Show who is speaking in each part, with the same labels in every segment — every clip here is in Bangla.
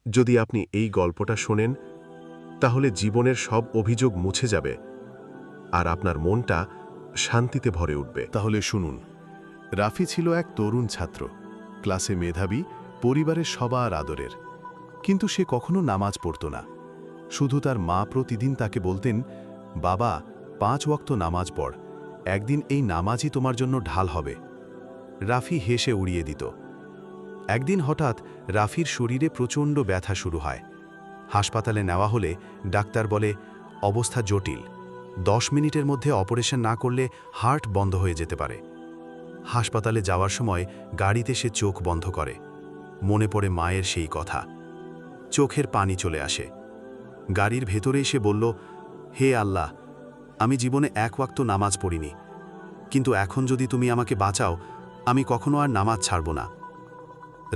Speaker 1: যদি আপনি এই গল্পটা শোনেন, তাহলে জীবনের সব অভিযোগ মুছে যাবে আর আপনার মনটা শান্তিতে ভরে উঠবে।
Speaker 2: তাহলে শুনুন, রাফি ছিল এক তরুণ ছাত্র, ক্লাসে মেধাবী, পরিবারের সবার আদরের। কিন্তু সে কখনো নামাজ পড়ত না। শুধু তার মা প্রতিদিন তাকে বলতেন, বাবা, 5 ওয়াক্ত নামাজ পড়, একদিন এই নামাজই তোমার জন্য ঢাল হবে। রাফি হেসে উড়িয়ে দিত। একদিন হঠাৎ রাফির শরীরে প্রচণ্ড ব্যথা শুরু হয়। হাসপাতালে নেওয়া হলে ডাক্তার বলে, অবস্থা জটিল, 10 মিনিটের মধ্যে অপারেশন না করলে হার্ট বন্ধ হয়ে যেতে পারে। হাসপাতালে যাওয়ার সময় গাড়িতে সে চোখ বন্ধ করে। মনে পড়ে মায়ের সেই কথা। চোখের পানি চলে আসে। গাড়ির ভেতরেই সে বলল, হে আল্লাহ, আমি জীবনে 1 ওয়াক্ত নামাজ পড়িনি, কিন্তু এখন যদি তুমি আমাকে বাঁচাও, আমি কখনো আর নামাজ ছাড়ব না।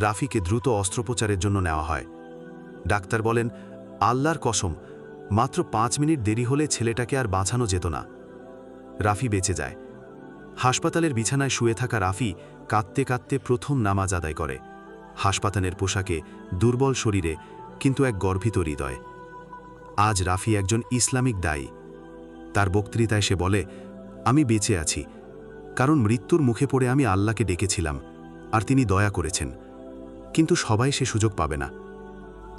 Speaker 2: রাফিকে দ্রুত অস্ত্রোপচারের জন্য নেওয়া হয়। ডাক্তার বলেন, আল্লাহর কসম, মাত্র 5 মিনিট দেরি হলে ছেলেটাকে আর বাঁচানো যেত না। রাফি বেঁচে যায়। হাসপাতালের বিছানায় শুয়ে থাকা রাফি কাঁদতে কাঁদতে প্রথম নামাজ আদায় করে। হাসপাতালের পোশাকে, দুর্বল শরীরে, কিন্তু এক গর্বিত হৃদয়। আজ রাফি একজন ইসলামিক দায়ী। তার বক্তৃতায় সে বলে, আমি বেঁচে আছি কারণ মৃত্যুর মুখে পড়ে আমি আল্লাহকে ডেকেছিলাম আর তিনি দয়া করেছেন। কিন্তু সবাই সে সুযোগ পাবে না।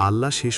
Speaker 2: আল্লাহ শেষ